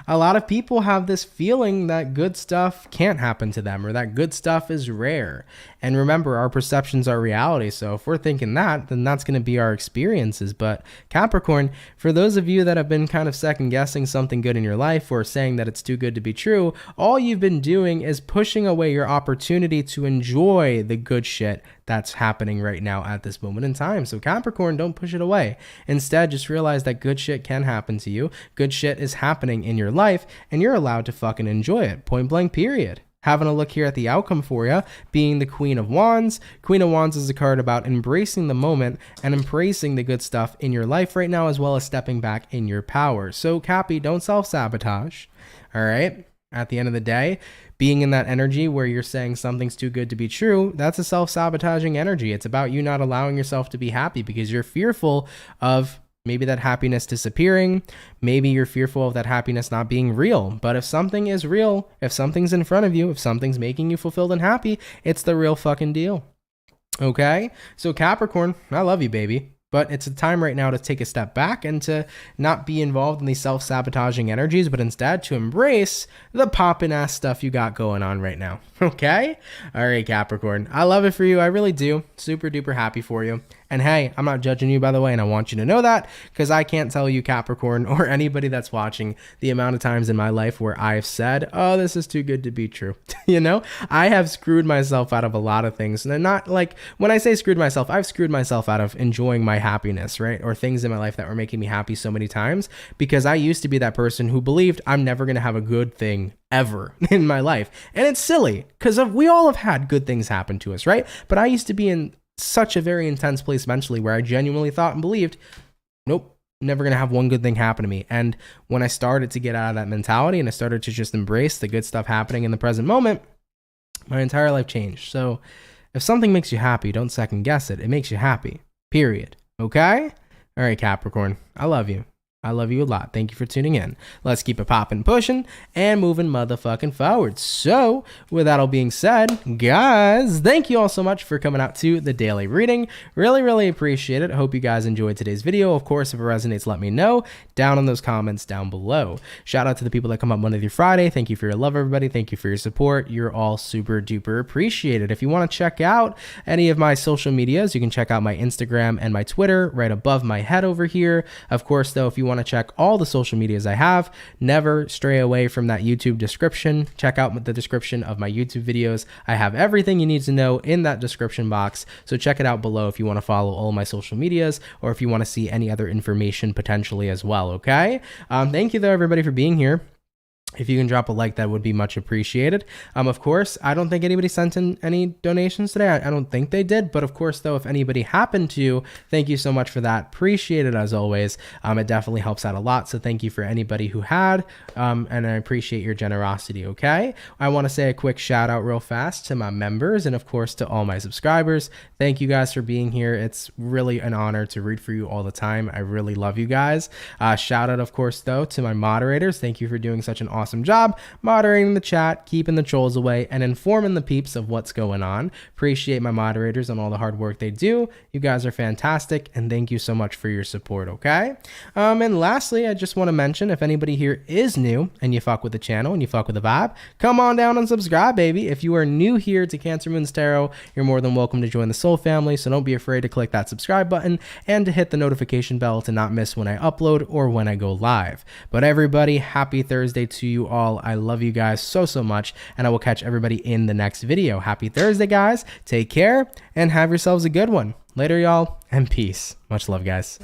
A lot of people have this feeling that good stuff can't happen to them or that good stuff is rare. And remember, our perceptions are reality. So if we're thinking that, then that's going to be our experiences. But Capricorn, for those of you that have been kind of second guessing something good in your life or saying that it's too good to be true, all you've been doing is pushing away your opportunity to enjoy the good shit that's happening right now at this moment in time. So Capricorn, don't push it away. Instead, just realize that good shit can happen to you. Good shit is happening in your life, and you're allowed to fucking enjoy it. Point blank, period. Having a look here at the outcome for you, being the Queen of Wands. Queen of Wands is a card about embracing the moment and embracing the good stuff in your life right now, as well as stepping back in your power. So Cappy, don't self-sabotage, all right? At the end of the day, being in that energy where you're saying something's too good to be true, that's a self-sabotaging energy. It's about you not allowing yourself to be happy because you're fearful of maybe that happiness disappearing. Maybe you're fearful of that happiness not being real. But if something is real, if something's in front of you, if something's making you fulfilled and happy, it's the real fucking deal. Okay? So Capricorn, I love you, baby. But it's a time right now to take a step back and to not be involved in these self-sabotaging energies, but instead to embrace the poppin' ass stuff you got going on right now. Okay? All right, Capricorn. I love it for you. I really do. Super duper happy for you. And hey, I'm not judging you, by the way, and I want you to know that because I can't tell you, Capricorn, or anybody that's watching, the amount of times in my life where I've said, oh, this is too good to be true. You know, I have screwed myself out of a lot of things. And not like, when I say screwed myself, I've screwed myself out of enjoying my happiness, right? Or things in my life that were making me happy so many times because I used to be that person who believed I'm never going to have a good thing ever in my life. And it's silly because we all have had good things happen to us, right? But I used to be in such a very intense place mentally where I genuinely thought and believed, nope, never going to have one good thing happen to me. And when I started to get out of that mentality and I started to just embrace the good stuff happening in the present moment, my entire life changed. So if something makes you happy, don't second guess it. It makes you happy, period. Okay? All right, Capricorn, I love you. I love you a lot. Thank you for tuning in. Let's keep it popping, pushing, and moving motherfucking forward. So, with that all being said, guys, thank you all so much for coming out to the daily reading. Really, really appreciate it. I hope you guys enjoyed today's video. Of course, if it resonates, let me know down in those comments down below. Shout out to the people that come up Monday through Friday. Thank you for your love, everybody. Thank you for your support. You're all super duper appreciated. If you want to check out any of my social medias, you can check out my Instagram and my Twitter right above my head over here. Of course, though, if you want to check all the social medias I have, never stray away from that YouTube description. Check out the description of my YouTube videos. I have everything you need to know in that description box. So check it out below if you want to follow all my social medias or if you want to see any other information potentially as well. Okay. Thank you though, everybody, for being here. If you can drop a like, that would be much appreciated. Of course, I don't think anybody sent in any donations today. I don't think they did. But of course, though, if anybody happened to, thank you so much for that. Appreciate it as always. It definitely helps out a lot. So thank you for anybody who had, and I appreciate your generosity, okay? I want to say a quick shout out real fast to my members and of course to all my subscribers. Thank you guys for being here. It's really an honor to read for you all the time. I really love you guys. Shout out, of course, though, to my moderators. Thank you for doing such an awesome job moderating the chat, keeping the trolls away, and informing the peeps of what's going on. Appreciate my moderators and all the hard work they do. You guys are fantastic, and thank you so much for your support, okay? And lastly, I just want to mention, if anybody here is new and you fuck with the channel and you fuck with the vibe, come on down and subscribe, baby. If you are new here to CancerMoonsTarot, you're more than welcome to join the soul family, so don't be afraid to click that subscribe button and to hit the notification bell to not miss when I upload or when I go live. But everybody, happy Thursday to you all. I love you guys so much, and I will catch everybody in the next video. Happy Thursday, guys. Take care and have yourselves a good one. Later, y'all, and peace. Much love, guys.